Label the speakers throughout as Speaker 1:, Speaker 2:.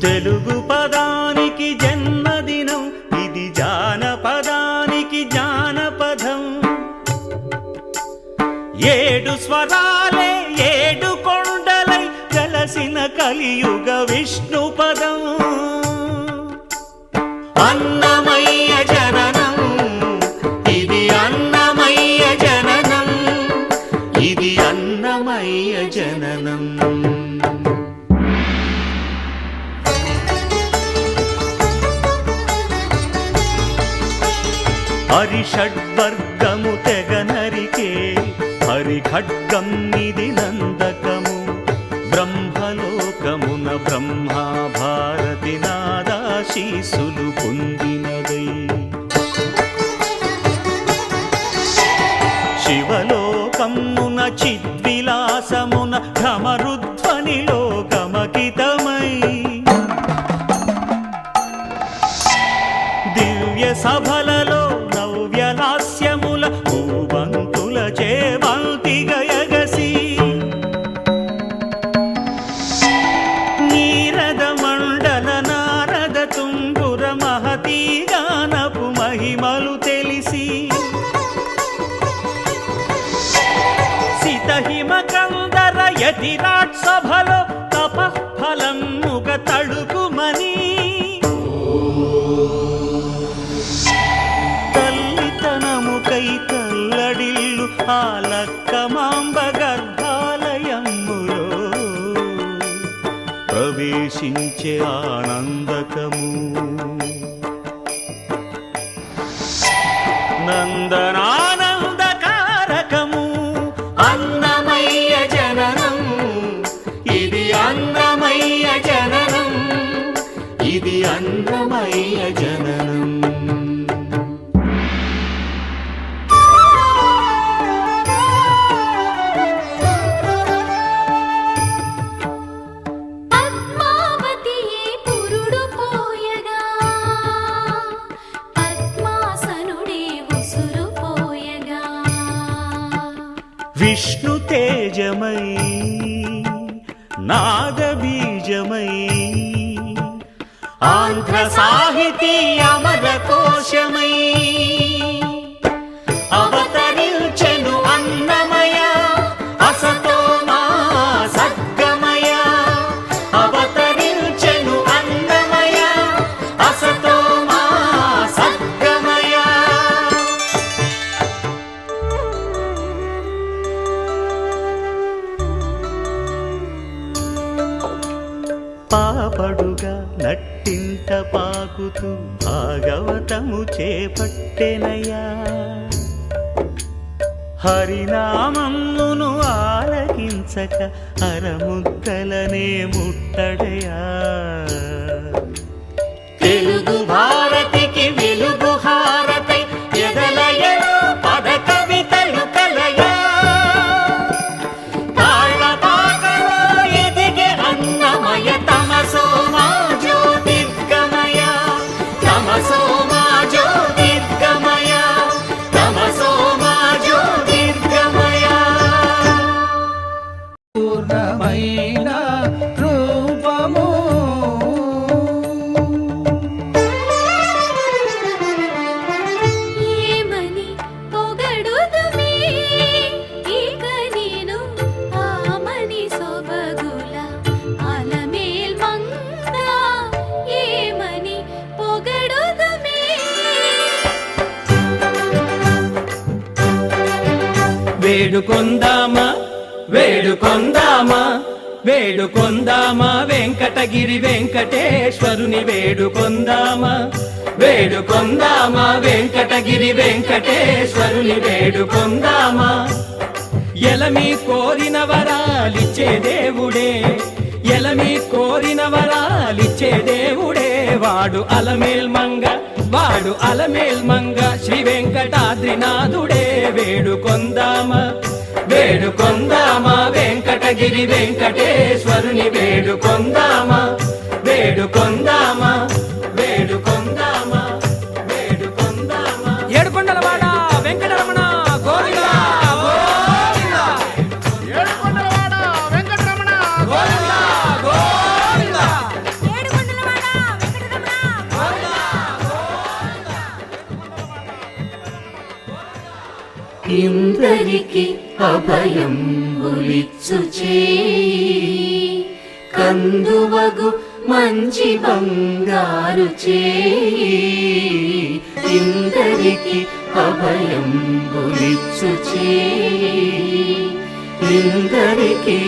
Speaker 1: తెలుగు పదానికి జన్మదినం, ఇది జానపదానికి జానపదం. ఏడు స్వరాలే ఏడు కొండలై కలసిన కలియుగ విష్ణు పదం. అన్నమయ్య జననం, ఇది అన్నమయ్య జననం, ఇది అన్నమయ్య జననం. హరిషడ్వర్గము తెగనరికే హరిఖడ్గం ఇది నందకము. బ్రహ్మలోకమున బ్రహ్మా భారతి నాదాశీసులు పొందినదై. శివలోకమున చిద్విలాసమున ఘమరుధ్వనిలో గమకితమై. దివ్య సభలలో నవ్యలాస్యముల భూబంతుల చేవంతి గయగసి. నీరద మండల నారద తుంగుర మహతీ గానపు మహిమలు తెలిసి. సితహిమ కందర యతిరాట్ సభలో తపఃఫలముగ తడుకుమని. తల్లితనముకై కల్లడిల్లు ఆలక్కమాంబ గర్భాలయములో ప్రవేశించే ఆనందకము. నందనానందకారకము అన్నమయ్య జననం, ఇది అన్నమయ్య జననం, ఇది అన్నమయ్య జననం. విష్ణు తేజమై నాదబీజమై ఆంధ్ర సాహితీ అమర కోశమై అవతరించెను అన్నమయ అసతో మా సద్గమయ. అవతరించెను అన్నమయ అసతో మా సద్గమయ. పాపడుగా నట్టింట పాకుతూ భాగవతము చేపట్టెనయ్యా. హరినామమును ఆలకించక అరముద్దలనే ముట్టడయా. తెలుగు భారతికి వెలుగు హారతై ఎదలయలో పద కవితలు కలయా. తాళపాకలో ఎదిగే అన్నమయ తమసో మా జ్యోతిర్గమయ, తమసో మా జ్యోతిర్గమయ, తమసో మా జ్యోతిర్గమయ.
Speaker 2: పూర్ణమైన రూపము
Speaker 3: ఏమని పొగడుదుమే ఇక నేను ఆమని సొబగుల అలమేల్ మంగ. ఏమని పొగడుదుమే.
Speaker 2: వేడుకొందామా వేడుకొందామా వేడుకొందామా వెంకటగిరి వెంకటేశ్వరుని వేడుకొందామా. వేడుకొందామా వెంకటగిరి వెంకటేశ్వరుని వేడుకొందామా. ఎలమి కోరిన వరాలిచ్చే దేవుడే, ఎలమి కోరిన వరాలిచ్చే దేవుడే. వాడు అలమేల్ మంగ, వాడు అలమేల్ మంగ, శ్రీ వెంకటాద్రినాథుడే. వేడుకొందామా వేడుకొందామా వెంకటగిరి వెంకటేశ్వరుని వేడుకొందామా. వేడుకొందామా వేడుకొందామా వేడుకొందామా. ఏడుకొండలవాడ వెంకటరమణ గోవిందా.
Speaker 1: ఇందరికి అభయంబులిచ్చు చేయి కందువగు మంచి బంగారు చేయి ఇందరికి అభయంబులిచ్చు చేయి ఇందరికి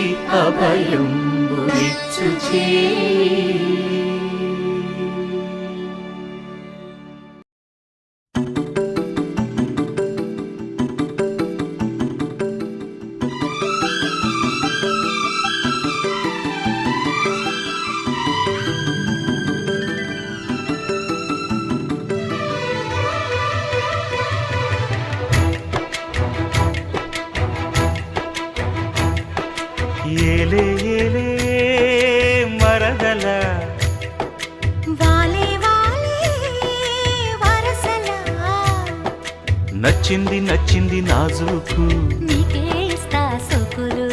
Speaker 1: అభయంబులిచ్చు చేయి.
Speaker 4: ఏలే ఏలే మరదల
Speaker 3: వాలే వాలే వరసలా
Speaker 4: నచ్చింది నచ్చింది నాజూకు
Speaker 3: నీకే ఇస్తా సోకులు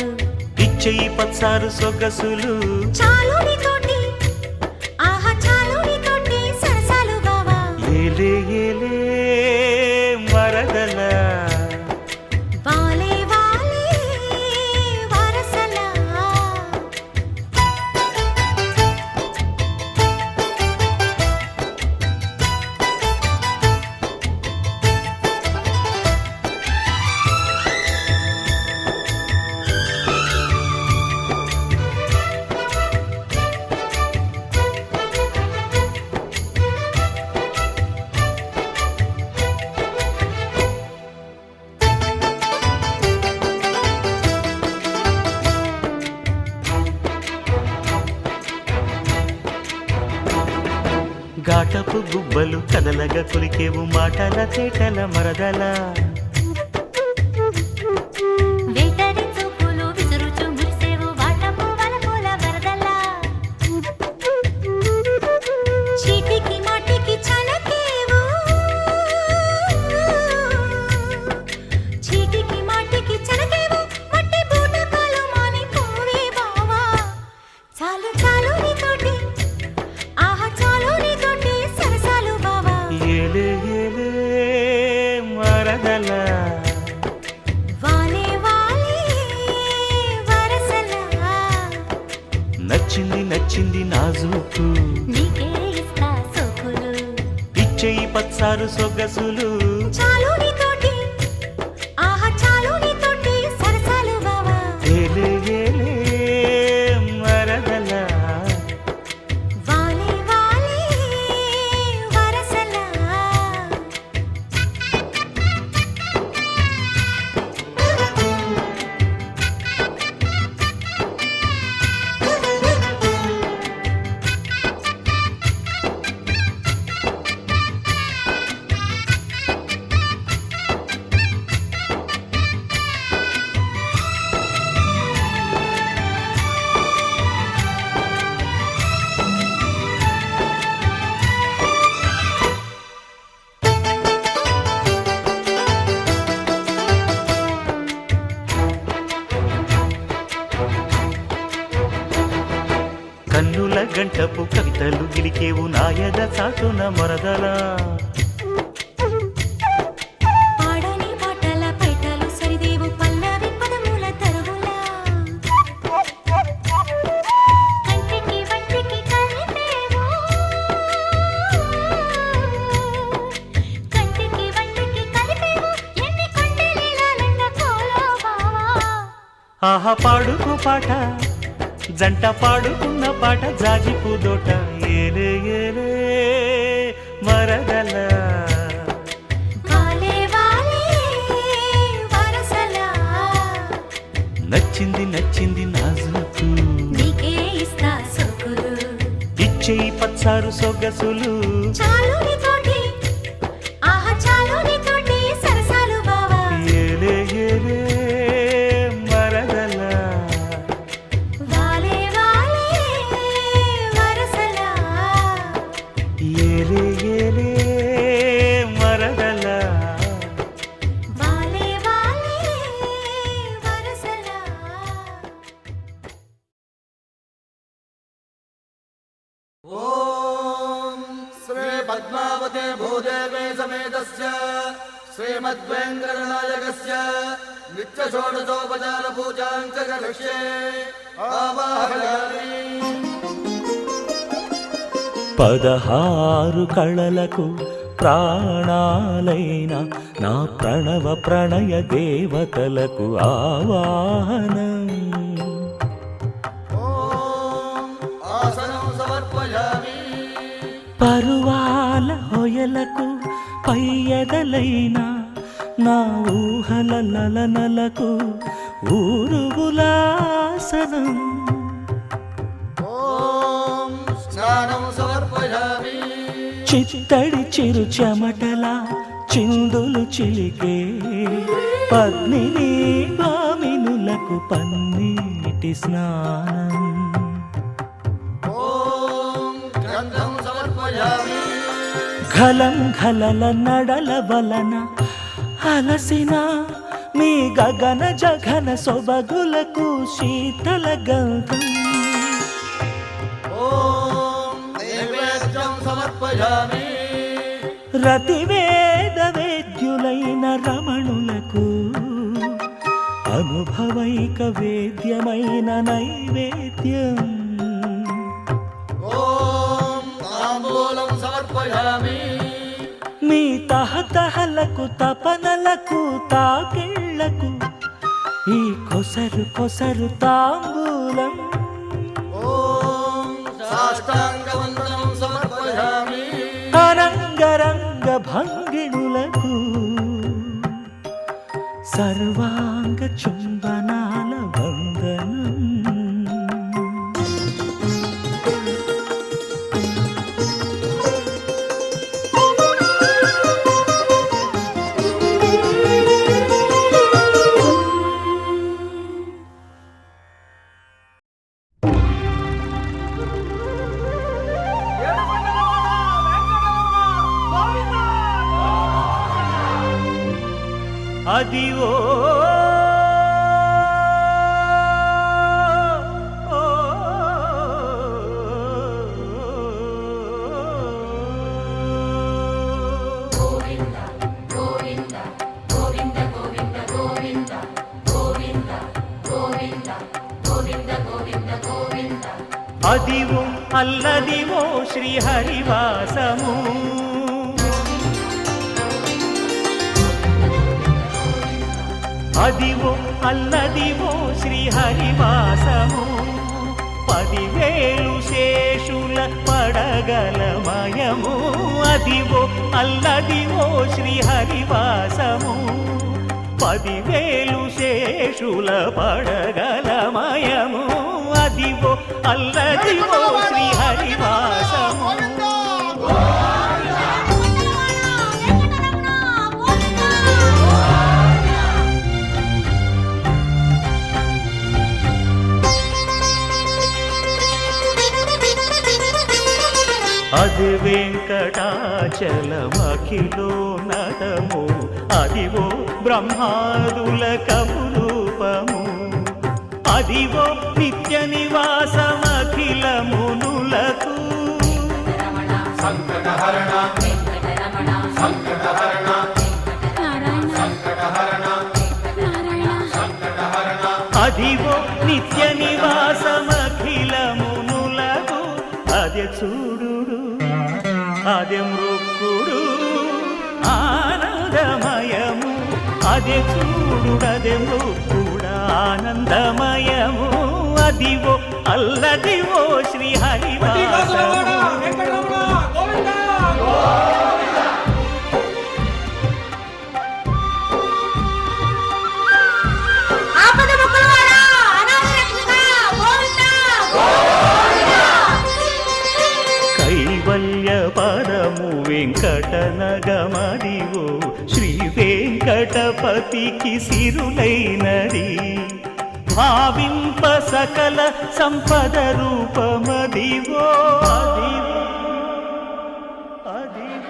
Speaker 4: ఇచ్చేయి పచ్చారు సొగసులు
Speaker 3: చాలు నీతోటి ఆహా చాలు నీతోటి సరసాలు బావా
Speaker 4: ఏలే ఏలే మరదల
Speaker 3: వాలే వాలే వరసలా
Speaker 4: ఘాటపు గుబ్బలు కదలగా కొలికేవు మాటల తేటల మరదల
Speaker 3: వేటరి చూపులు విసురుచు మురిసేవు వాటపు వలపుల వరదలా చీటికి మాటికి చలకేవు చీటికి మాటికి చలకేవు మట్టి బూటకాలు మాని పోవే బావా చాలు చాలు నీతోటి ఆహా చాలు నీతోటి సరసాలు బావా
Speaker 4: ఏలే ఏలే మరదల
Speaker 3: వాలే వాలే వరసలా
Speaker 4: నచ్చింది నచ్చింది నాజూకు
Speaker 3: నీకే ఇస్తా సోకులు
Speaker 4: ఇచ్చేయి పచ్చారు సొగసులు
Speaker 3: చాలు నీతోటి ఆహా చాలు నీతోటి సరసాలు బావా
Speaker 4: ఏలే ఏలే మరదల
Speaker 3: వాలే వాలే వరసలా
Speaker 4: కన్నుల గంటపు కవితలు గిలికేవు నాయద చాటున మరదల
Speaker 3: పాడని పాటల పైటలు సరిదేవు పల్లవి పదముల తరువులా కంటికి వంటికి కలిపేవు కంటికి వంటికి కలిపేవు ఎన్ని కొండలీలాలంట కోలో బావా
Speaker 4: ఆహా పాడుకు పాట జంట పాడుకున్న పాట జాజిపు దోట ఏలే ఏలే మరదల
Speaker 3: వాలే వాలే వరసలా
Speaker 4: నచ్చింది నచ్చింది నాజూకు
Speaker 3: నీకే ఇస్తా సోకులు
Speaker 4: ఇచ్చేయి పచ్చారు సొగసులు
Speaker 3: చాలు నీతోటి ఆహా చాలు నీతోటి సరసాలు బావా
Speaker 4: ఏలే ఏలే మరదల
Speaker 3: వాలే వాలే వరసలా
Speaker 4: ఏలే ఏలే మరదల
Speaker 3: వాలే వాలే వరసలా
Speaker 5: ఓం శ్రీ పద్మావతే భూదేవే సమేతస్య శ్రీమద్వేంకటనాయకస్య నిత్య షోడశోపచార పూజాంచ కరిష్యే ఆవాహయామి.
Speaker 4: 16 కళలకు ప్రాణాలైన నా ప్రణవ ప్రణయ దేవతలకు ఆవాహనం.
Speaker 5: ఓం ఆసనం సమర్పయామి.
Speaker 4: పరువాల హొయలకు పయ్యదలైన నా ఊహల లలనలకు ఊరువులాసనం.
Speaker 5: ఓం స్నానం సమర్పయామి.
Speaker 4: చిత్తడి చిరు చెమటల చిందులు చిలికే పద్మిని భామినులకు పన్నీటి స్నానం.
Speaker 5: ఓం గంధం సమర్పయామి.
Speaker 4: ఘలం ఘలల నడల వలన అలసిన మీ గగన జఘన సొబగులకు శీతల గంధం.
Speaker 5: ఓం నైవేద్యం సమర్పయామి.
Speaker 4: రతివేద వేద్యులైన రమణులకు అనుభవైక వేద్యమైన నైవేద్యం.
Speaker 5: ఓం తాంబూలం సమర్పయామి.
Speaker 4: మీ తహతహలకు తపనలకు తాకిళ్లకు ఈ కొసరు కొసరు తాంబూలం.
Speaker 5: ఓం సాష్టాంగ వందనం సమర్పయామి.
Speaker 4: అరంగరంగ భంగిణులకు సర్వాంగ చుంబనాల వందనం. అదివో అదివో అల్లదివో శ్రీహరివాసము. అదివో అల్లదివో శ్రీహరివాసము. 10,000 శేషుల పడగలమయము. అదివో అల్లదివో శ్రీహరివాసము. 10,000 శేషుల పడగలమయము. అదివో అల్లదివో శ్రీహరివాసము. అది వెంకటాచలమఖిలో నటము. అదివో బ్రహ్మాదుల కపురూపము. అదివో నిత్య నివాసమఖిల మునులకు.
Speaker 5: సంకటహరణ సంకటహరణ సంకటహరణ సంకటహరణ.
Speaker 4: అదివో నిత్య నివాసమఖిల మునులకు. అదే చూడు అదే మృక్కుడు ఆనందమయము. అదే చూడు అదే మృక్కుడు ఆనందమయము. అదివో అల్లదివో శ్రీహరివాసము. కైవల్య పరము వెంకటనగమదివో శ్రీ వెంకటపతికి సిరులైనది. భావింప సకల సంపద రూపమదివో. అదివో అదివో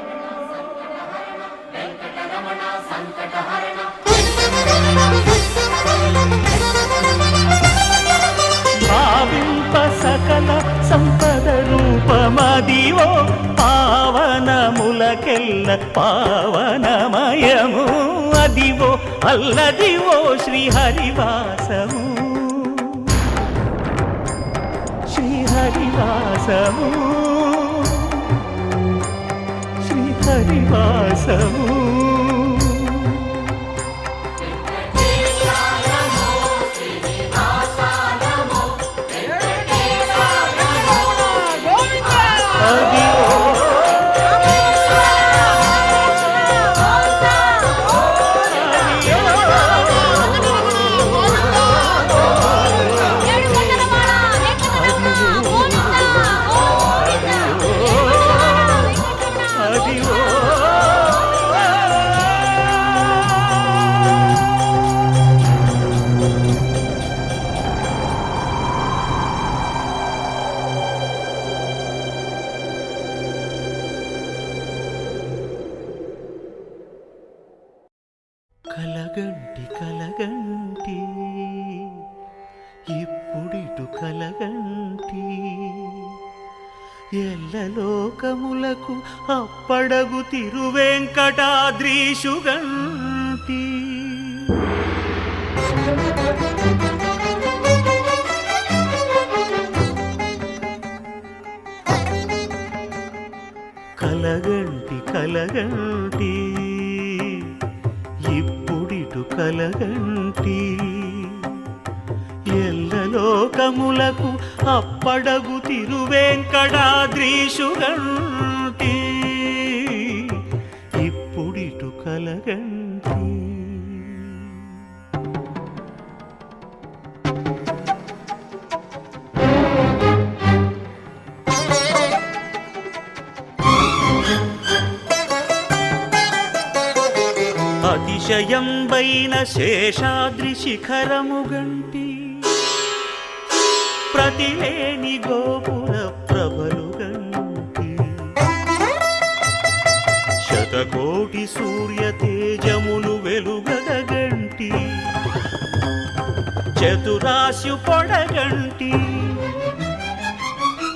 Speaker 4: భావింప సకల సంపద రూపమదివో. పావనములకెల్ల ఎల్ల పావనమయము అదివో అల్లదివో శ్రీహరివాసము శ్రీహరివాసము శ్రీహరివాసము కలగంటి కలగంటి ఇప్పుడిటు కలగంటి ఎల్లలోకములకు అప్పడగు తిరువెంకటాద్రీషుగంటి కలగంటి కలగంటి ఇప్పుడిటు కలగంటి ఎల్లలోకములకు అప్పడగు తిరువెంకటాద్రీషుగంటి ఇప్పుడిటు కలగంటి అతిశయంబైన శేషాద్రి శిఖరముగంటి ప్రతిలేని గోపుర ప్రభలుగంటి శతకోటి సూర్య తేజములు వెలుగగంటి చతురాశు పొడగంటి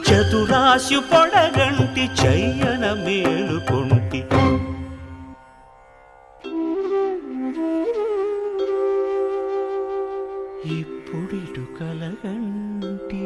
Speaker 4: చతురాశు పొడగంటి చయ్యన మేలుకొంటి ఇప్పుడిటు కలగంటి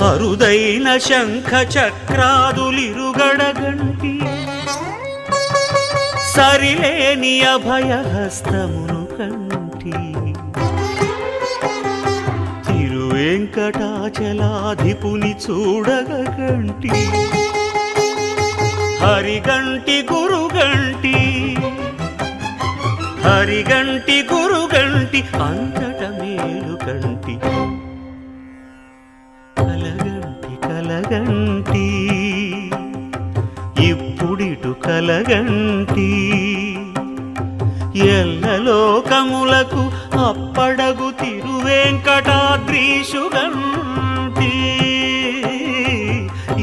Speaker 4: అరుదైన శంఖ చక్రాదులిరుగడగంటి సరిలేని అభయహస్తమును కంటి వెంకటాచలాధిపుని చూడగంటి హరిగంటి గురుగంటి హరిగంటి గురుగంటి అంతట మేలుగంటి కలగంటి కలగంటి ఇప్పుడిటు కలగంటి ఎల్లలోకములకు అప్పడగు తిరువెంకటాద్రీషుగంటి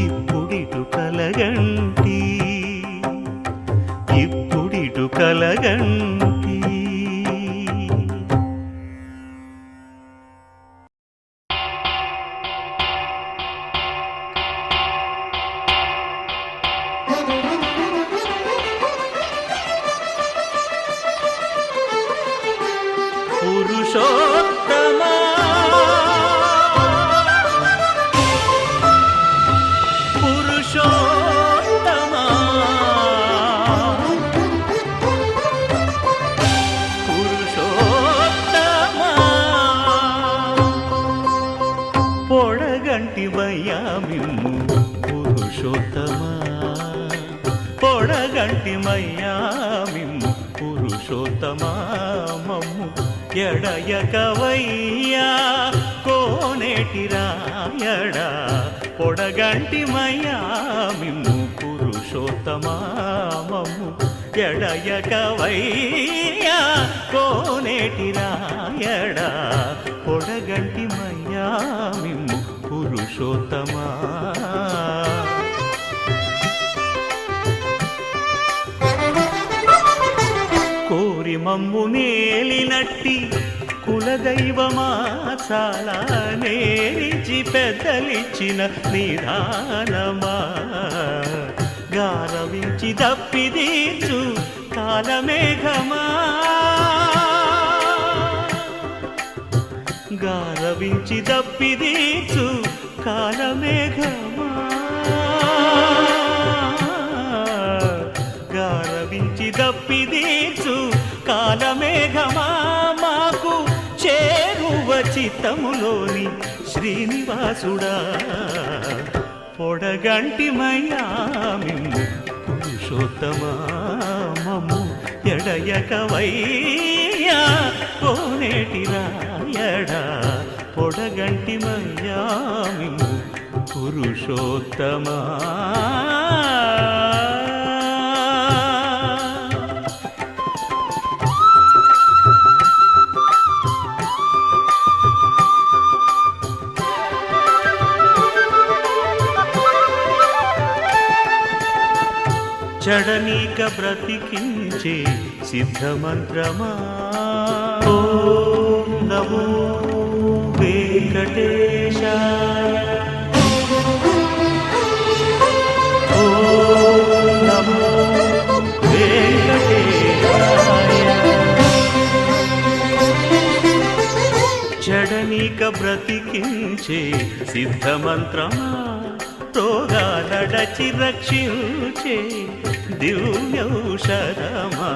Speaker 4: ఇప్పుడిటు కలగంటి ఇప్పుడిటు కలగంటి పురుషోత్తమా పురుషోత్తమా పురుషోత్తమా పొడగంటి మయ్యామిమ్ము పురుషోత్తమా పొడగంటి మయ్యామిమ్ము పురుషోత్తమా మమ్ము ఎడయకవయ్యా కోనేటి రాయడా పొడగంటి మయ్యామిమ్ము పురుషోత్తమా మమ్ము ఎడయకవయ్యా కోనేటి రాయడా పొడగంటి మయ్యామిమ్ము పురుషోత్తమా కోరి మమ్ము నేలినట్టి కులదైవమా చాలా నేరిచి పెద్దలిచ్చిన నిదానమా గారవించి దప్పిదీర్చు కాలమేఘమా గారవించి దప్పిదీర్చు కాలమేఘమా గారవించి దప్పిదీర్చు కాలమేఘమా మాకు చేరువ చిత్తములోని శ్రీనివాసుడా పొడగంటి మయ్యా మిమ్ము పురుషోత్తమా మమ్ము ఎడయకవయ్యా కోనేటి రాయడా పొడగంటి మయ్యా మిమ్ము పురుషోత్తమా చడనీక బ్రతికించే సిద్ధమంత్రమా ఓం నమో వెంకటేశాయ ఓం నమో వెంకటేశాయ చడనీక బ్రతికించే సిద్ధమంత్రమా రోగాలడచి రక్షించే దివ్యౌషధమా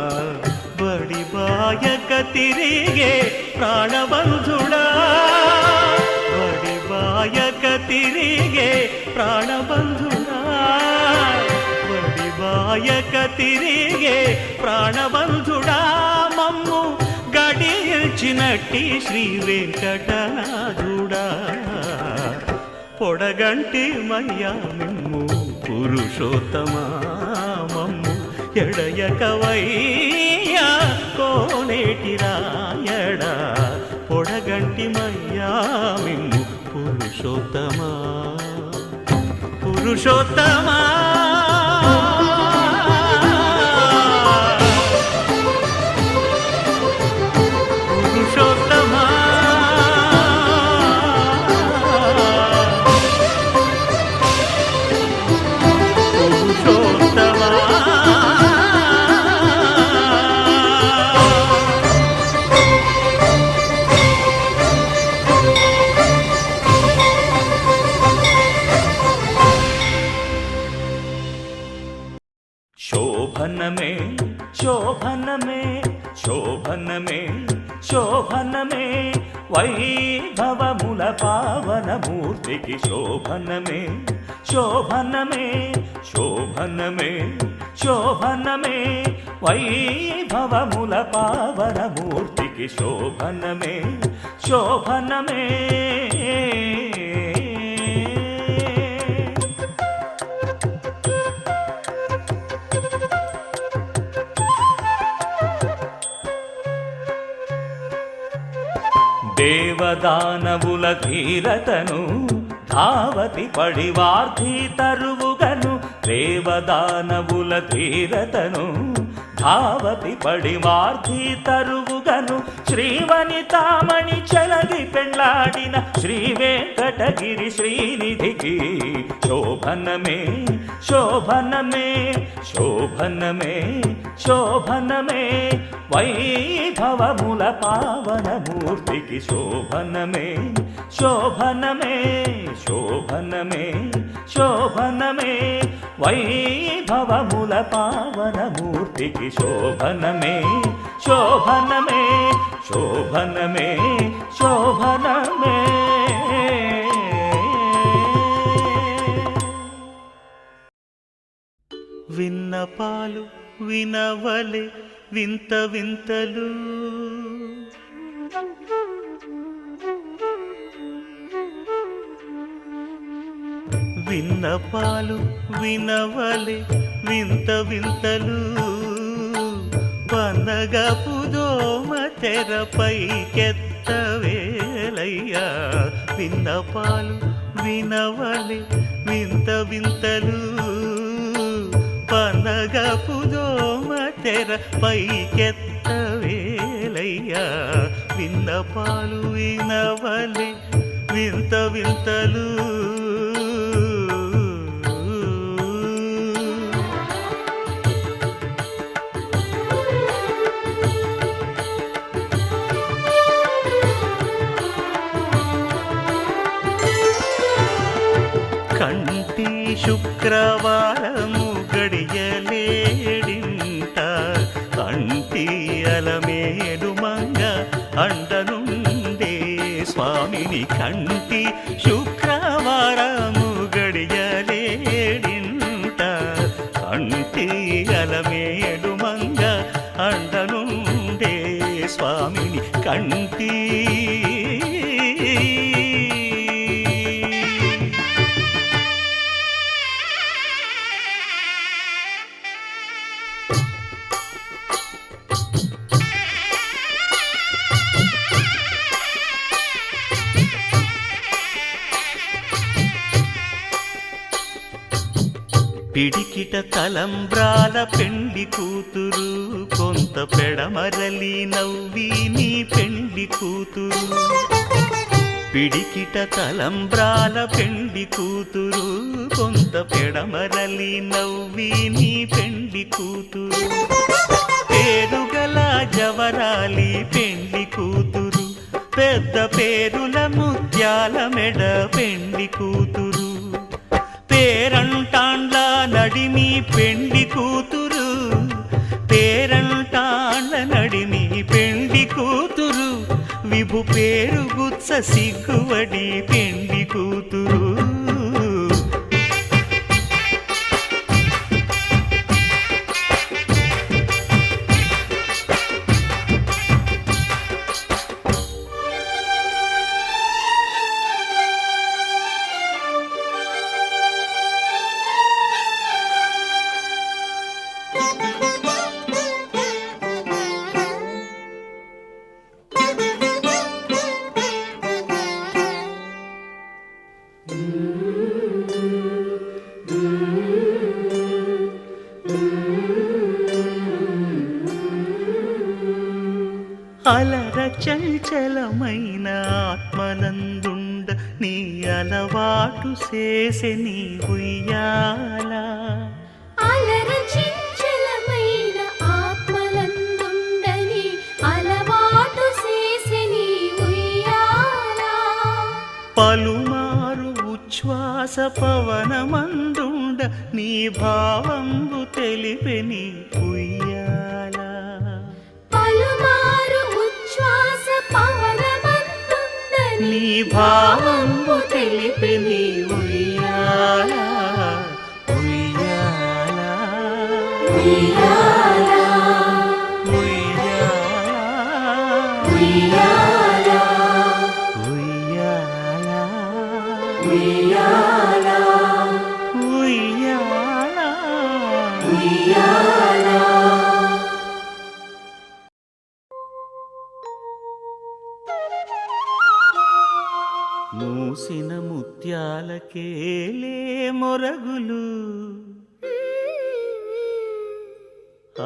Speaker 4: బడి బాయక తిరిగే ప్రాణబంధుడా బడి బాయక తిరిగే ప్రాణబంధుడా బడి బాయక తిరిగే ప్రాణబంధుడా మమ్ము గడిచినట్టి శ్రీ వెంకటనాథుడా పొడగంటి మయ్యా మిమ్ము పురుషోత్తమా మమ్ము ఎడయకవయ్యా కోనేటి రాయడా పొడగంటి మయ్యా మిమ్ము పురుషోత్తమా పురుషోత్తమా పురుషోత్తమా శోభనమే శోభనమే శోభనమే శోభనమే వైభవముల పావనమూర్తికి శోభనమే శోభనమే శోభనమే శోభనమే వైభవముల పావనమూర్తికి శోభనమే శోభనమే దేవదానవుల ధీరతను ధావతి పడివార్థి తరువుగను దేవదానవుల ధీరతను ధావతి పడివార్థి తరువుగను శ్రీవనితామణి చలది పెండ్లాడిన శ్రీ వెంకటగిరి శ్రీనిధికి శోభనమే శోభనమే శోభనమే శోభనమే వైభవముల పావనమూర్తికి శోభనమే శోభనమే శోభనమే శోభనమే వైభవముల పావనమూర్తికి శోభనమే శోభనమే శోభనమే శోభనమే విన్నపాలు వినవలే వింత వింతలు విన్నపాలు వినవలే వింత వింతలు పన్నగపు దోమ తెరపైకెత్తవేలయ్యా విన్నపాలు వినవలే వింత వింతలు పన్నగపు దోమ తెరపైకెత్తవేలయ్యా విన్నపాలు వినవలే వింత వింతలు కంటి శుక్రవారము గడియలేడింట కంటి అలమేలు మంగ అండనుండే స్వామిని కంటి శుక్రవారము గడియలేడింట కంటి అలమేలు మంగ అండనుండే స్వామిని కంటి పిడికిట తలంబ్రాల పెండి కూతురు కొంత పెడమరలి నవ్వి నీ పెండి కూతురు పిడికిట తలంబ్రాల పెండి కూతురు కొంత పెడమరలి నవ్వి నీ పెండి కూతురు పేరుగల జవరాలి పెండి కూతురు పెద్ద పేరుల ముత్యాల మెడ పెండి కూతురు పేరంటాండ్ల నడిమి పెండి కూతురు పేరంటాండ్ల నడిమి పెండి కూతురు విభు పేరు గుత్స సిగ్గువడి పెండి కూతురు అలర చంచలమైన ఆత్మనందుండ నీ అలవాటు చేసే నీ ఉయ్యాల
Speaker 3: అలర చంచలమైన ఆత్మలందుండని అలవాటు చేసే నీ ఉయ్యాల
Speaker 4: పలుమారు ఉచ్ఛ్వాస పవనమందుండ నీ భావంబు తెలిపే నీ ఉయ్యాల
Speaker 3: పలుమారు ఉచ్ఛ్వాస పవనమందుండని
Speaker 4: నీ భావంబు తెలిపే నీ ఉయ్యాల ఉయ్యాల
Speaker 1: ఉయ్యాల
Speaker 4: ఉయ్యాల
Speaker 1: ఉయ్యాల
Speaker 4: ఉయ్యాల
Speaker 1: ఉయ్యాల
Speaker 4: ఉయ్యాల
Speaker 1: ఉయ్యాల
Speaker 4: మూసిన ముత్యాలకేలే మొరగులు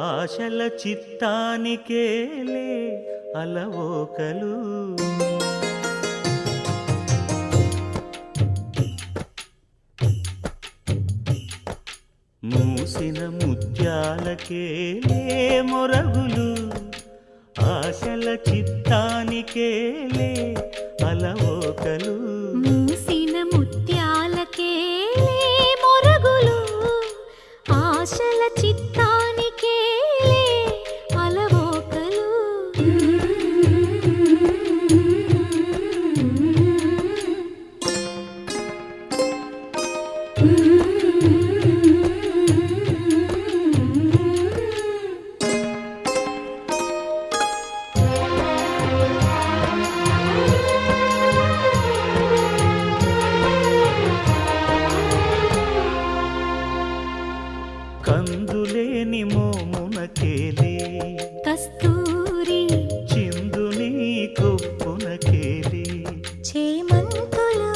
Speaker 4: ఆశల చిత్తానికేలే అలవోకలు మూసిన ముత్యాలకేలే మొరగులు ఆశల చిత్తానికేలే అలవోకలు
Speaker 3: మూసిన ముత్యాలకే మొరగులు ఆశల చిత్తానికే అలవోకలు
Speaker 4: కందులేని మోమునకేలే
Speaker 3: కస్తూరి
Speaker 4: చిందుని కొప్పునకేలే
Speaker 3: చేమంతులు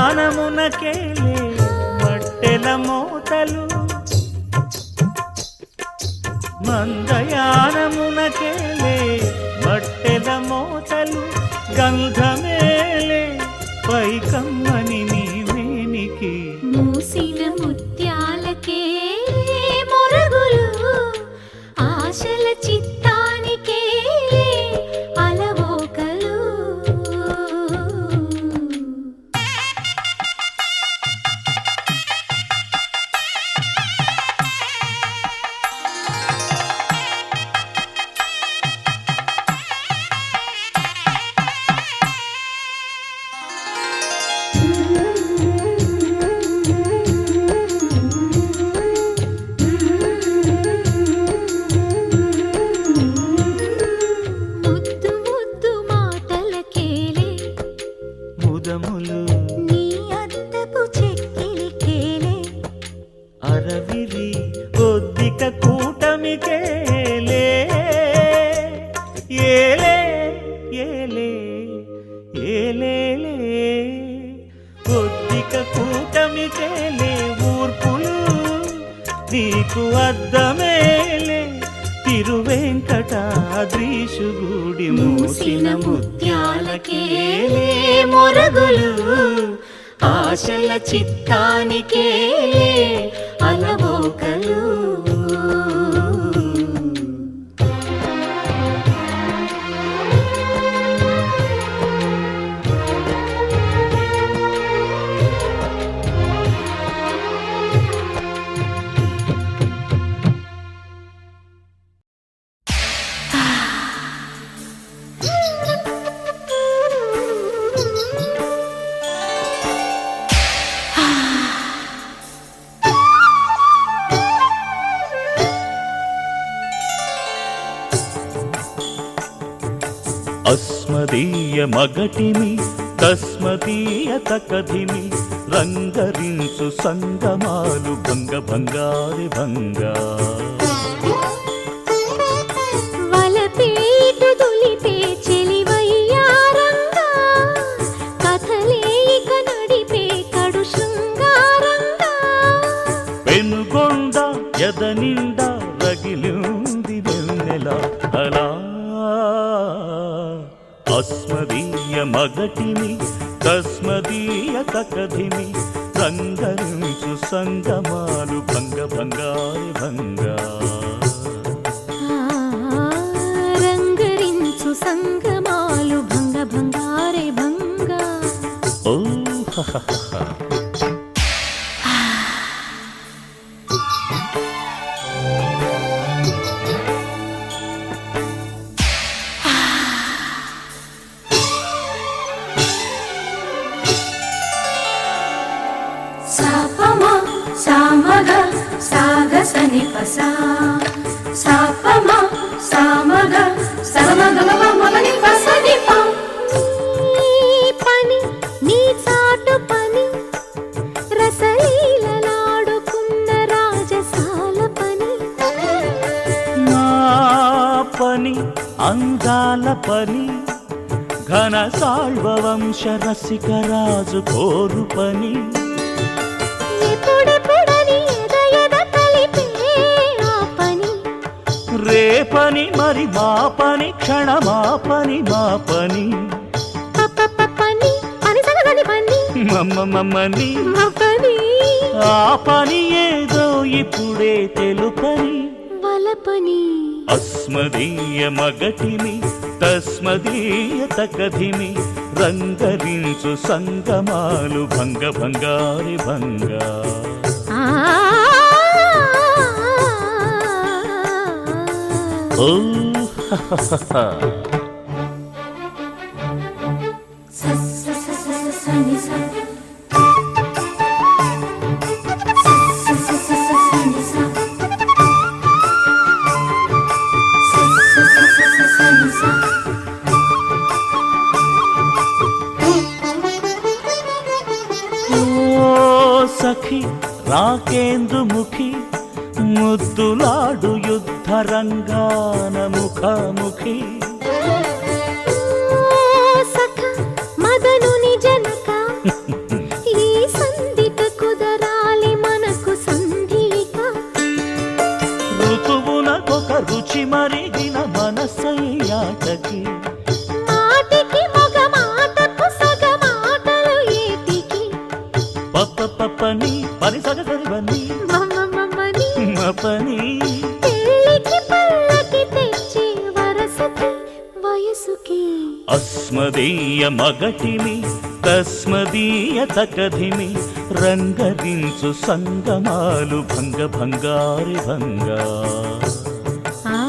Speaker 4: మందయానమునకేలే మట్టెల మోతలు మందయానమునకేలే మట్టెల మోతలు గంధమేలే పైకమ్మని నీవేనికి
Speaker 3: మూసిన ముత్యాలకే మొరగులు ఆశల చిత్తానికే అలవోకలు ముద్దు ముద్దు మాటలకేలే
Speaker 4: ముదములు
Speaker 3: నీ అద్దపు చెక్కిలికేలే
Speaker 4: అరవిరి కొద్దిక కూటమికేలే ఏలే ఏలే ఏలేలే కొద్దిక కూటమికేలే ఊర్పులు నీకు అద్దమేలే తిరువెంకటాద్రీశుగుడి మూసిన ముత్యాలకేలే
Speaker 3: మొరగులు ఆశల చిత్తానికే అలవోకలు
Speaker 4: అస్మదీయ మగటిమి తస్మదీయ తకధిమి రంగరించు సంగమాలు భంగ భంగారి భంగా
Speaker 3: వలపేటు దులిపే చెలివయ్యారంగా కథలేక నడిపే కడు శృంగారంగా
Speaker 4: పెనుగొండ ఎదనిండా రగిలింది వెన్నెల అలా అస్మదీయ మగటిమి తస్మదీయ తకధిమి రంగరించు సంగమాలు భంగ భంగారి భంగా
Speaker 3: రంగరించు సంగమాలు భంగ భంగారే భంగా
Speaker 4: ఓ హహహహ.
Speaker 1: సాపమ సామగ సాగ సని పసా సాపమ సామగ సగమగ మమని పసని పా
Speaker 3: నీ పని నీ చాటు పని రసలీలలాడుకున్న రాజసాల పని
Speaker 4: నా పని అందాల పని ఘన సాళ్వ వంశ రసిక రాజు కోరు పని
Speaker 3: ఎప్పుడెప్పుడని ఎద ఎద కలిపే ఆ పని
Speaker 4: రేపని మరి మా పని క్షణమా పని మా పని
Speaker 3: పని పని సగదని పని
Speaker 4: మమ్మని
Speaker 3: మా పని
Speaker 4: ఆ పని ఏదో ఇప్పుడే తెలుపని
Speaker 3: వలపని
Speaker 4: అస్మదీయ మగటిమి తస్మదీయ తకధిమి రంగరించు సంగమాలు భంగ భంగారి భంగా
Speaker 3: ఆ
Speaker 4: ఓ హహహహ.
Speaker 1: సని సా సని సా సని సా
Speaker 4: ఓ సఖి రాకేందుముఖి ముద్దులాడు యుద్ధ రంగాన ముఖాముఖి
Speaker 3: సఖ మదనుని జనక ఈ సంధిక కుదరాలి మనకు సంధిక
Speaker 4: ఋతువునకొక రుచి మరిగిన మనసయ్యాటకి
Speaker 3: మాటికి మగ మాటకు సగ మాటలు ఏటికి
Speaker 4: పప్పని పని సగసరివని
Speaker 3: మమ్మమ్మని
Speaker 4: మపని
Speaker 3: పెళ్ళికి పల్లకి తెచ్చి వరసకి వయసుకి
Speaker 4: అస్మదీయ మగటిమి తస్మదీయ తకధిమి రంగరించు సంగమాలు భంగ భంగారి భంగా
Speaker 3: ఆ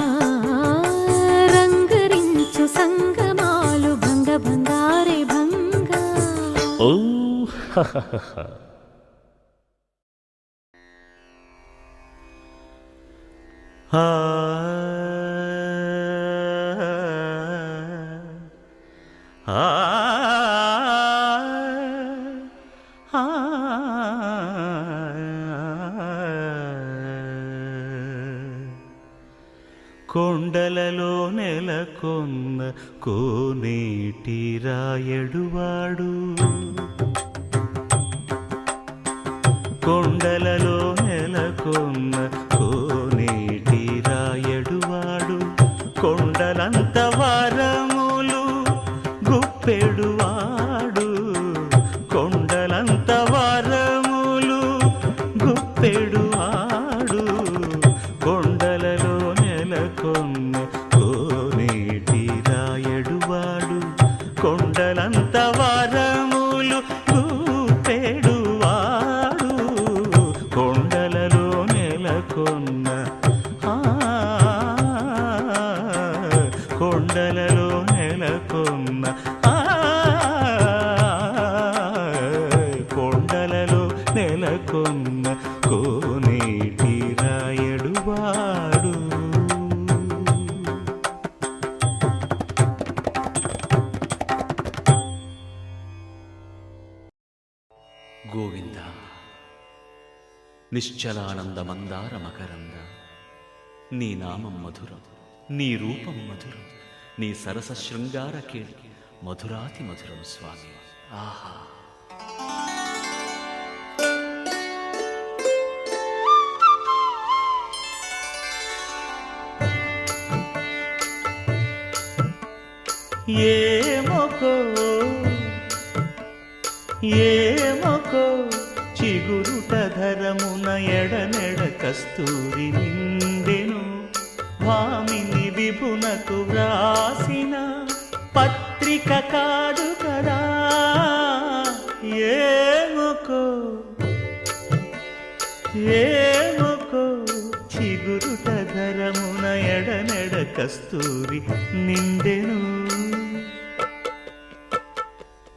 Speaker 3: రంగరించు సంగమాలు భంగ భంగారే భంగా
Speaker 4: ఓ ఆ కొండలలో నెలకొన్న కోనేటి రాయడువాడు కొండలలో నెలకొన్న కోనేటి రాయడువాడు కొండలంత వారములు గుప్పెడువాడు కొండలంత వారములు గుప్పెడువాడు కొండలలో నెలకొన్న కోనేటి రాయడువాడు కొండలంత వారములు గుప్పెడువాడు కొండలలో నెలకొన్న కొండలలో నెలకొన్న కొండలలో నెలకొన్న కోనేటి రాయడువాడు
Speaker 2: గోవింద నిశ్చలానంద మందార మకరంద నీ నామం మధురం నీ రూపం మధురం నీ సరస శృంగార కేళి మధురాతి మధురం స్వామి ఆహా
Speaker 4: ఏమకో చిగురుట ధరమున ఎడనెడ కస్తూరి నిండెను భామిని విభునకు వ్రాసిన పత్రిక కాదు కదా ఏమకో చిగురుట ధరమున ఎడనెడ కస్తూరి నిండెను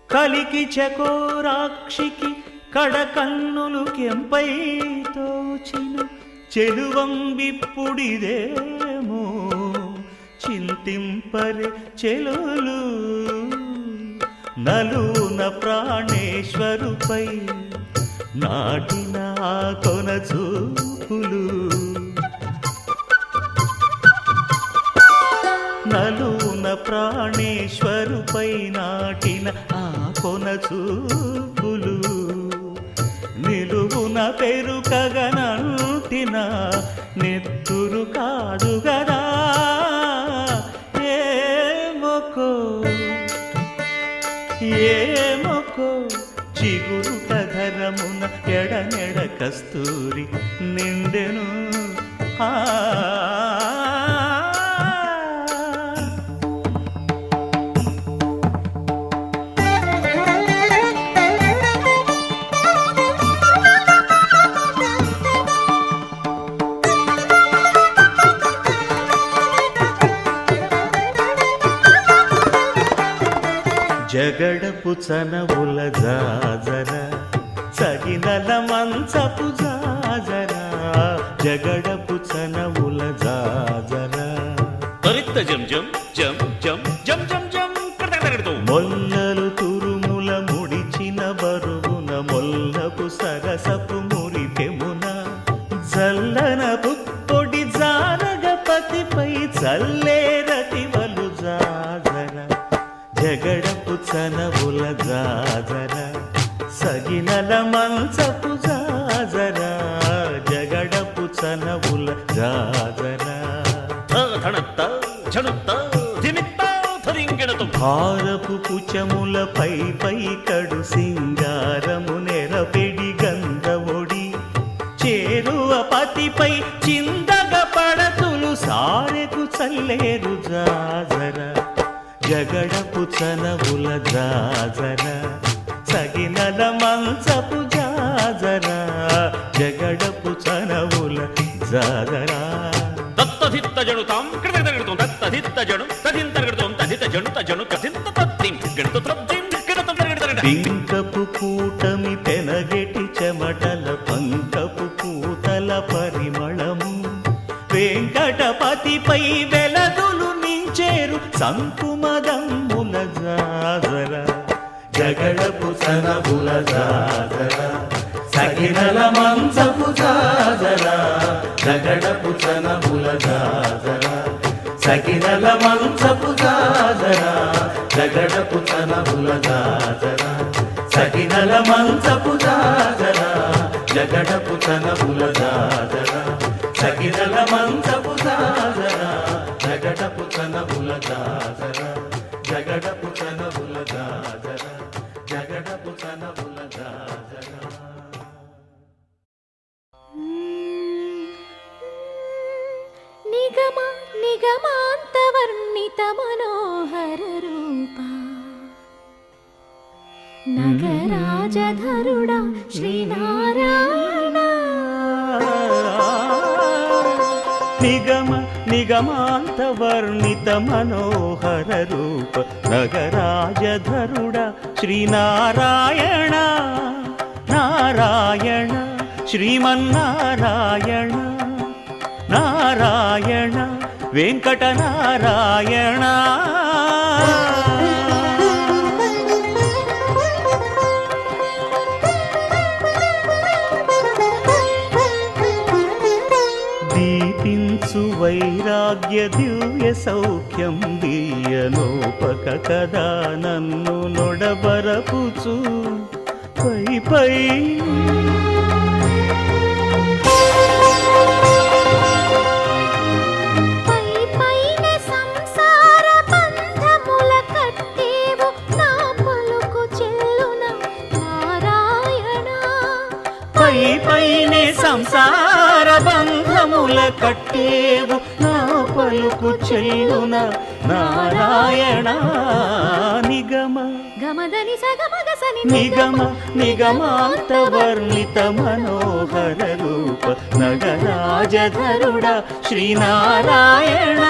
Speaker 4: కలికి చకోరాక్షికి కడకన్నులు కెంపై తోచిన చెలువంబిప్పుడిదేమో చింతింపరే చెలులు నలున ప్రాణేశ్వరుపై నాటిన ఆ కొన చూపులు నలున ప్రాణేశ్వరుపై నాటిన ఆ కొన చూపులు నిలువున పెరుకగనంటిన నెత్తురు కాదు గదా ఏమొకో చిగురుట ధరమున ఎడనెడ కస్తూరి నిండెను జగడపు చనవుల జాజర సగినల మంచపు జాజర జగడపు చనవుల జాజర
Speaker 2: జం జం జం జం జం జం జం
Speaker 4: మొల్లలు తురుముల ముడిచిన బరువున మొల్లపు సరసపు మురిపెమున జల్లన పుప్పొడి జానగపతిపై చల్లేరతివలు జాజర జగడపు చనవుల జాజర సగినల మంచపు జాజర జగడపు చనవుల జాజర
Speaker 2: ఝణుత్త ధిమిత్త ధరింగిణతు
Speaker 4: భారపు పుచములపై పై కడు సింగారము నెరపెడి గంధవొడి చేరువ పతిపై చిందగ పడతులు సారెకు చల్లేరు జాజర జగడపు చనవుల జాజర సగినల మంచపు జాజర జగడపు చనవుల జాజర
Speaker 2: దత్తధిత్త జణుతాం కృతగణుతం దత్తధిత్త జణు తదింతర్గణుతం తదిత జణుత జణు కథింత తద్దిం గణిత త్రద్దిం గణితం గణితం
Speaker 4: పింకపు కూటమి పెనగెటి చెమటల పంకపు కూతల పరిమళము వెంకటపతిపై వెలదులు నించేరు సంకుమదమ్ముల జాజర జగడపు సనబుల జాజర సగినల మంచపు జాజర జగడపు సనబుల జాజర సగినల మంచపు జాజర జగడపు సనబుల జాజర సగినల మంచపు జాజర జగడపు సనబుల జాజర సగినల మంచపు జాజర జగడపు సనబుల జాజర జగడపు సనబుల జాజర జగడపు సనబుల జాజర
Speaker 3: నిగమ నిగమాంతవర్ణిత మనోహర రూప నగరాజధరుడా శ్రీనారాయణ
Speaker 4: నిగమ నిగమాంత వర్ణిత మనోహర రూప నగరాజధరుడ శ్రీనారాయణ నారాయణ శ్రీమన్నారాయణ నారాయణ వెంకటనారాయణ దీపించు వైరాగ్య దివ్య సౌఖ్యం దీయనోపక కదా నన్ను నొడబరపుచు పై పై పైనే సంసార బంధముల కట్టేవు నా పలుకు చెల్లున నారాయణ నిగమ
Speaker 3: గమదని సగమగసని
Speaker 4: నిగమ నిగమాంత వర్ణిత మనోహర రూప నగరాజధరుడ శ్రీనారాయణ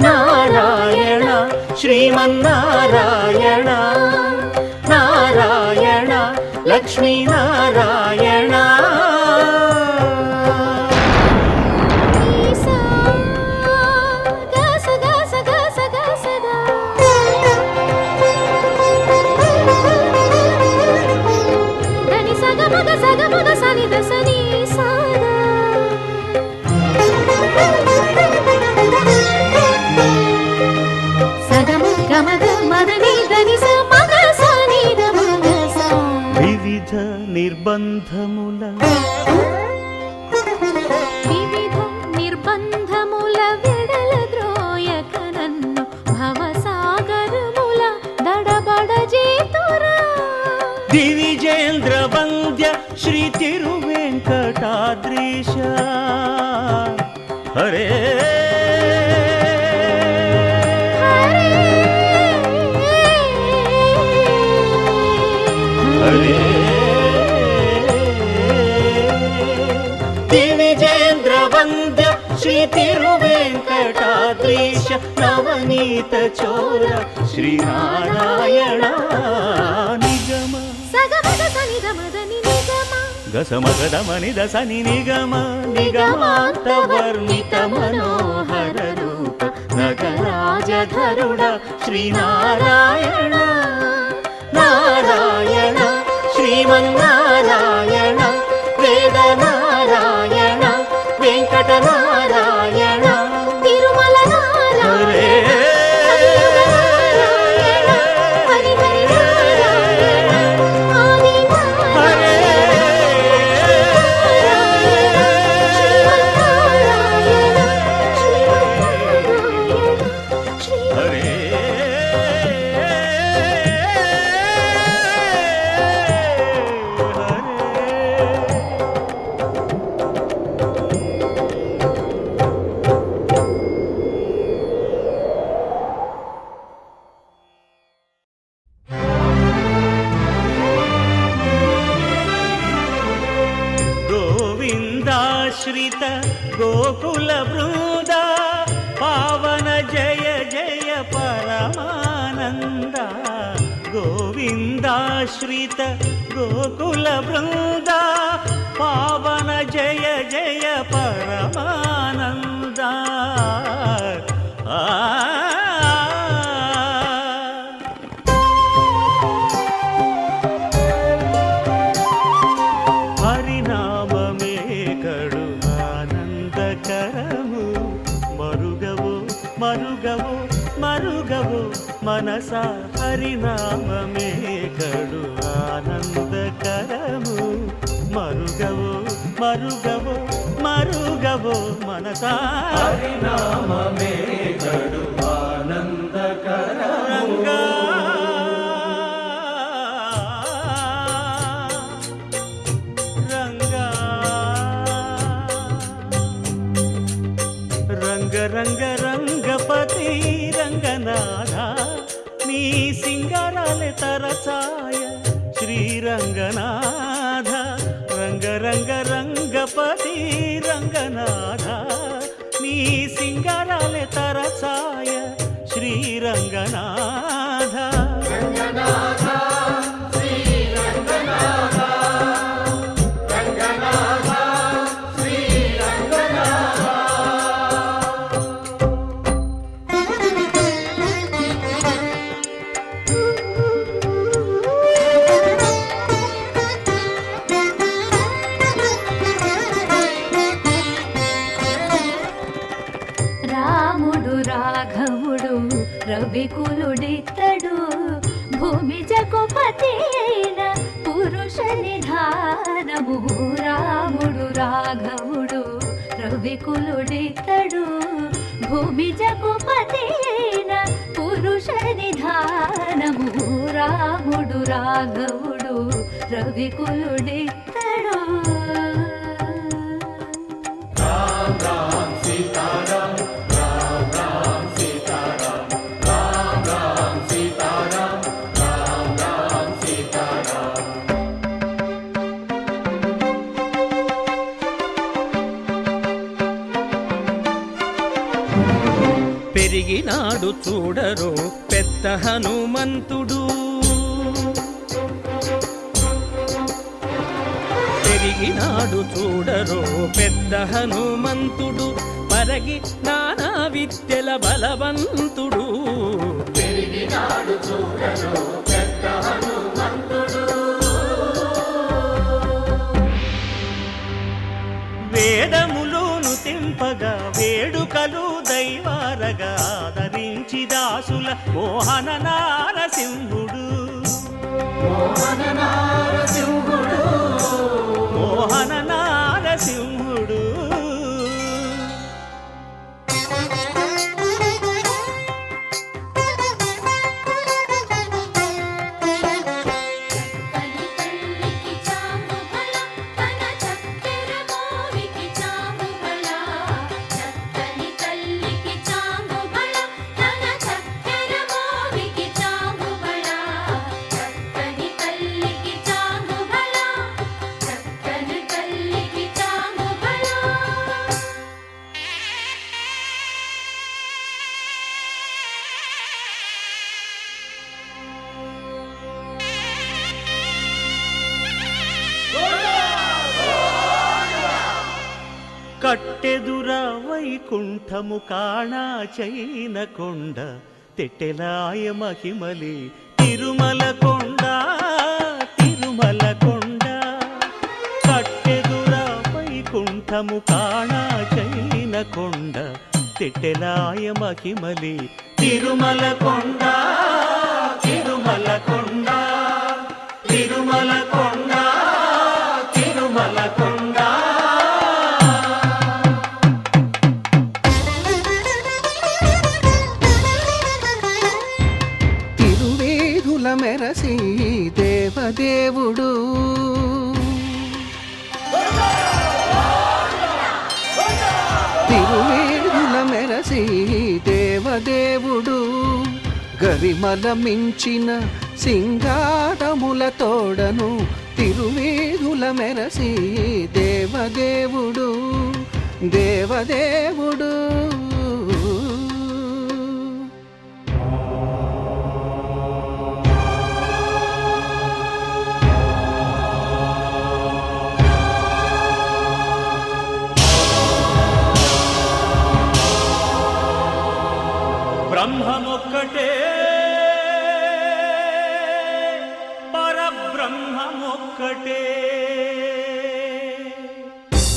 Speaker 4: నారాయణ శ్రీమన్నారాయణ నారాయణ లక్ష్మీనారాయణ వివిధ నిర్బంధముల
Speaker 3: వెడల ద్రోయక నన్ను భవసాగరముల దడబడ చేతురా
Speaker 4: దివిజేంద్ర వంద్య శ్రీ తిరువెంకటాద్రీశ హరే హరే దివిజేంద్ర వంద్య శ్రీ తిరువెంకటాద్రీశ నవనీత చోర శ్రీనారాయణ నిగమ గసమగదమని దసని నిగమ నిగమాంత వర్ణిత మనోహర రూప నగరాజధరుడ శ్రీనారాయణ నారాయణ శ్రీమన్నారాయణ వేదనారాయణ వెంకటనారాయణ
Speaker 3: తిరుమల నారాయణ
Speaker 4: గోకుల బృంద పావన జయ జయ పరమానంద గోవిందాశ్రిత గోకుల బృంద పావన జయ జయ పరమానంద హరినామమే కడు ఆనందకరము మరుగవో మరుగవో మరుగవో మనస హరినామమే కడు ఆనందకరము మరుగవో మరుగవో మరుగవో మనస హరినామమే కడు ఆనందకరము రంగ రంగ రంగపతి రంగనాథ నీ సింగారాలే తరచాయ శ్రీరంగనాథ రంగ రంగ రంగపతి రంగనాథ నీ సింగారాలే తరచాయ శ్రీరంగనాథ
Speaker 1: రాముడు రాఘవుడు రవికులుడితడు భూమి జగపతి అయిన పురుష నిధానము రాముడు రాఘవుడు రవికులుడితడు భూమి జగపతి అయిన పురుష నిధానము రాముడు రాఘవుడు రవికులుడితడు
Speaker 4: పెరిగినాడు చూడరో పెద్ద హనుమంతుడు పెరిగినాడు చూడరో పెద్ద హనుమంతుడు పరగి నానా విద్యల బలవంతుడు పెరిగినాడు చూడరో పెద్ద హనుమంతుడు వేదములోను తెంపగా వేడుకలు దైవారగా ఆదరించి దాసుల మోహన నారసింహుడు మోహన నారసింహుడు మోహన నారసింహుడు కట్టెదుర వైకుంఠము కాణా చైన కొండ తెట్టెలాయ మహిమలి తిరుమల కొండ తిరుమల కొండ కట్టెదుర వైకుంఠము కాణా చైన కొండ తెట్టెలాయ మహిమలి తిరుమల కొండ తిరుమల కొండ తిరుమల కొండ తిరుమల కొండ
Speaker 6: మెరసి దేవదేవుడు తిరువేదుల మెరసి దేవదేవుడు గరిమల మించిన సింగారముల తోడను తిరువేదుల మెరసి దేవదేవుడు దేవదేవుడు
Speaker 4: బ్రహ్మమొక్కటే పరబ్రహ్మమొక్కటే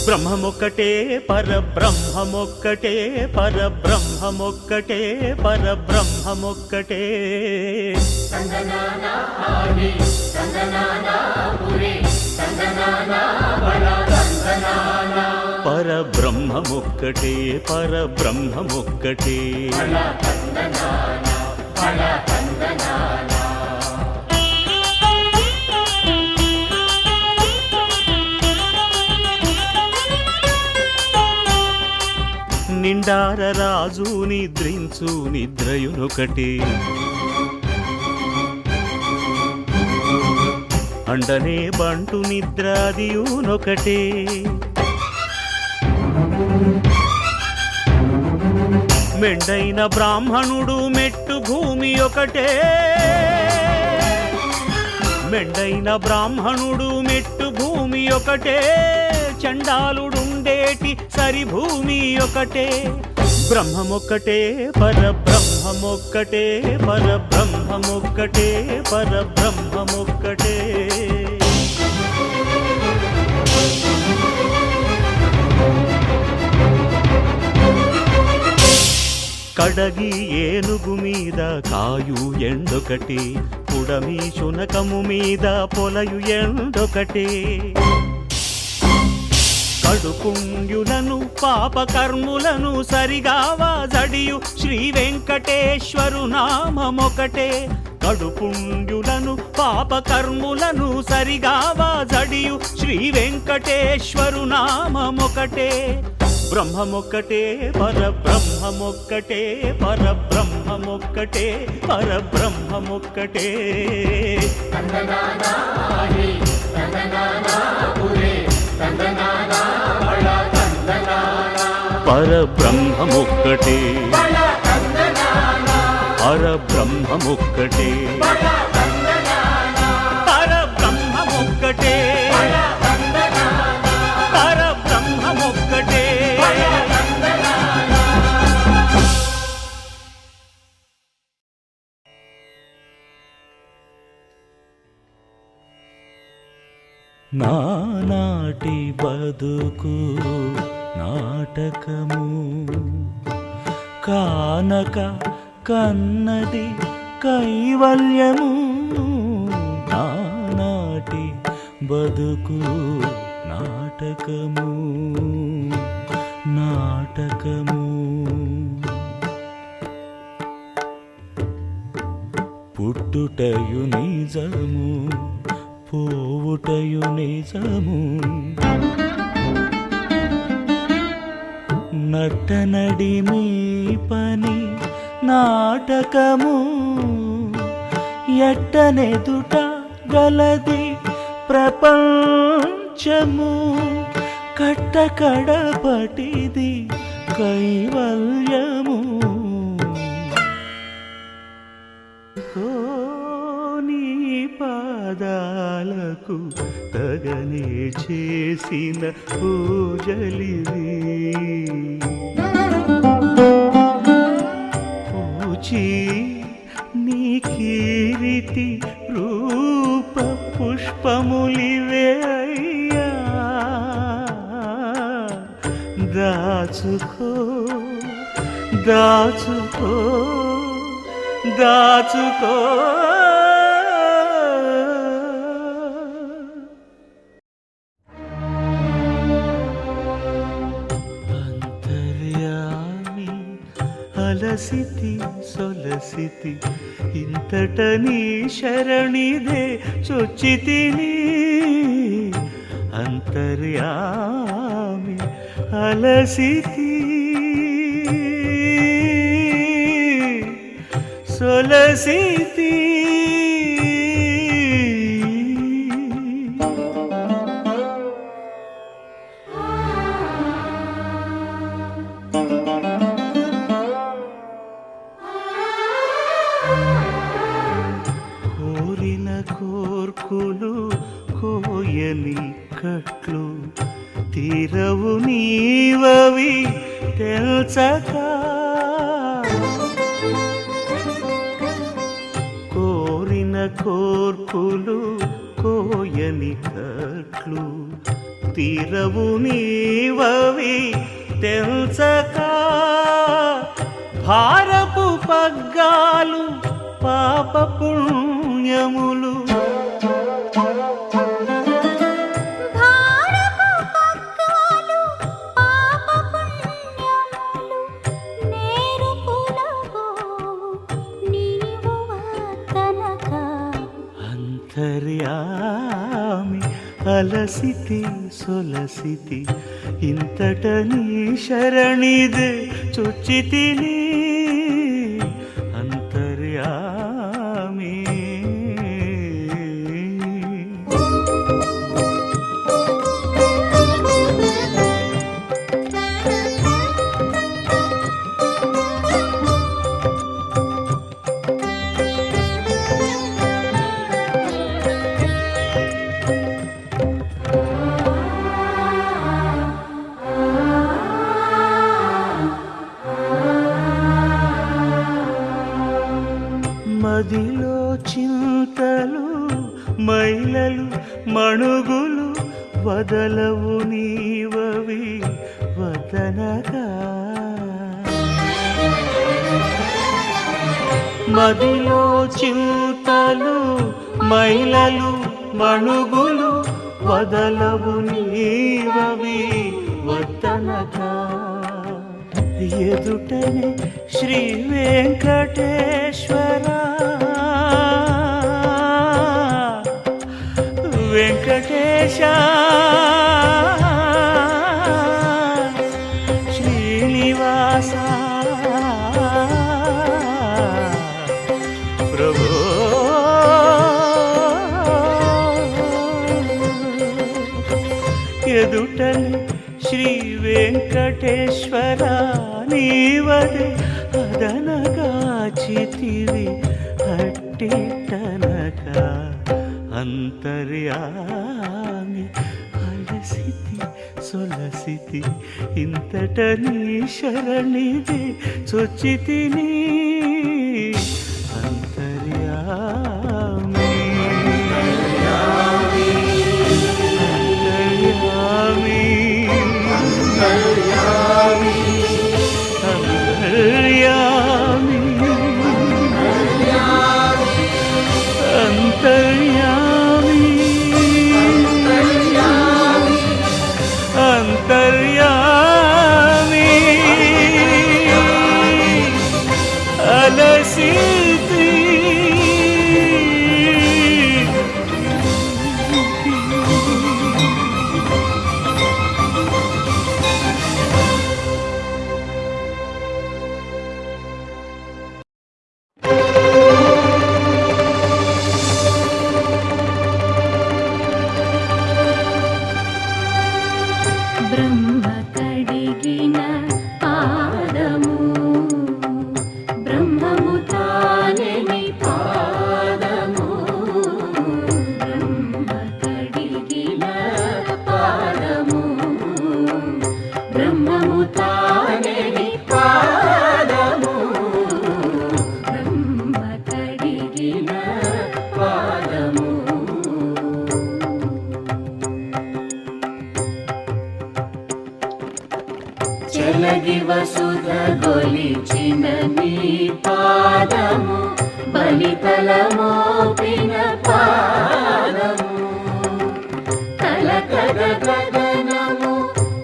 Speaker 4: బ్రహ్మమొక్కటే పరబ్రహ్మమొక్కటే పరబ్రహ్మమొక్కటే పరబ్రహ్మమొక్కటే పరబ్రహ్మమొక్కటే పరబ్రహ్మమొక్కటే నిండార రాజు నిద్రించు నిద్రయునొకటే అండనే బంటు నిద్రాదియునొకటే మెండైన బ్రాహ్మణుడు మెట్టు భూమి ఒకటే మెండైన బ్రాహ్మణుడు మెట్టు భూమి ఒకటే చండాలుడుండేటి సరి భూమి ఒకటే బ్రహ్మమొక్కటే పరబ్రహ్మమొక్కటే పరబ్రహ్మమొక్కటే పరబ్రహ్మమొక్కటే కడగి ఏనుగు మీద కాయు ఎండొకటి పుడమి శునకము మీద పొలయు ఎండొకటి కడుపుంగ్యులను పాపకర్ములను సరిగావా జడియు శ్రీ వెంకటేశ్వరు నామమొకటే కడుపుంగ్యులను పాపకర్ములను సరిగావా జడియు శ్రీ వెంకటేశ్వరు నామమొకటే బ్రహ్మమొక్కటే పరబ్రహ్మమొక్కటే పరబ్రహ్మమొక్కటే పరబ్రహ్మమొక్కటే పరబ్రహ్మమొక్కటే పరబ్రహ్మమొక్కటే పరబ్రహ్మమొక్కటే పరబ్రహ్మమొక్కటే నానాటి బతుకు నాటకము కానక కన్నది కైవల్యము నానాటి బతుకు నాటకము నాటకము పుట్టుటయు నిజము పోవుటయు నిజము నట్టనడి మీ పని నాటకము ఎట్టనెదుట గలది ప్రపంచము కట్టకడపటిది కైవల్యము కోని పాదాలకు తగనే చేసిన పూజలివి పూచి నీ కీరితి రూప పుష్పములివే అయ్యా దాచుకో దాచుకో దాచుకో అంతర్యామి అలసితి సొలసితి ఇంతట నీ శరణిదే చొచ్చితిని అంతర్యామి అలసితి సొలసితి తెల్చక కోరిన కోర్పులు కోయని కట్లు తీరవు నీవవి తెల్చక భారపు పగ్గాలు పాప పుణ్యములు
Speaker 3: భారపు పగ్గాలు పాప పుణ్యములు నేరుపులవో నీవు వదనక
Speaker 4: అంతర్యామి అలసితి సొలసితి ఇంతట నీ శరణిదే చొచ్చితిని అంతర్యామి మదిలో చింతలు మైలలు మణుగులు వదలవు నీవవి వదనగా మదిలో చింతలు మైలలు మణుగులు వదలవు నీవవి వదనగా ఎదుటనే శ్రీ వెంకటేశ్వర వెంకటేశ శ్రీనివాస ప్రభు ఎదుటనే శ్రీ వెంకటేశ్వర నీవదే అదనగాచితివి అట్టిటనక అంతర్యామి అలసితి సొలసితి ఇంతట నీ శరణిదే చొచ్చితిని అంతర్యామి అంతర్యామి అలసితి
Speaker 1: బ్రహ్మ కడిగిన పాదము బ్రహ్మము తానెని పాదము బ్రహ్మ కడిగిన పాదము బ్రహ్మము తానెని పాదము బ్రహ్మ కడిగిన పాదము చెలగి వసుధ గొలిచిన నీ పాదము బలితల మోపిన పాదము తలకగ గగనము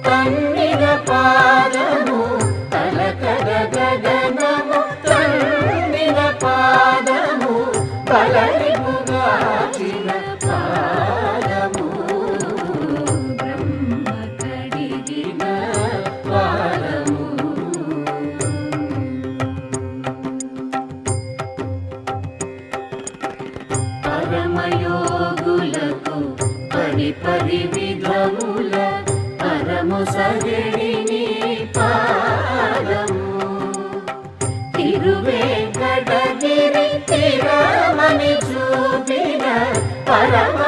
Speaker 1: తన్నిన పాదము తలకగ గగనము తన్నిన పాదము బలరిపుగాచిన పాదము బ్రహ్మ కడిగిన పాదము పరమయోగులకు పరి విధముల పరము సగడిని పాదము తిరువేంకటగిరి తిరమని చూపిన పరమ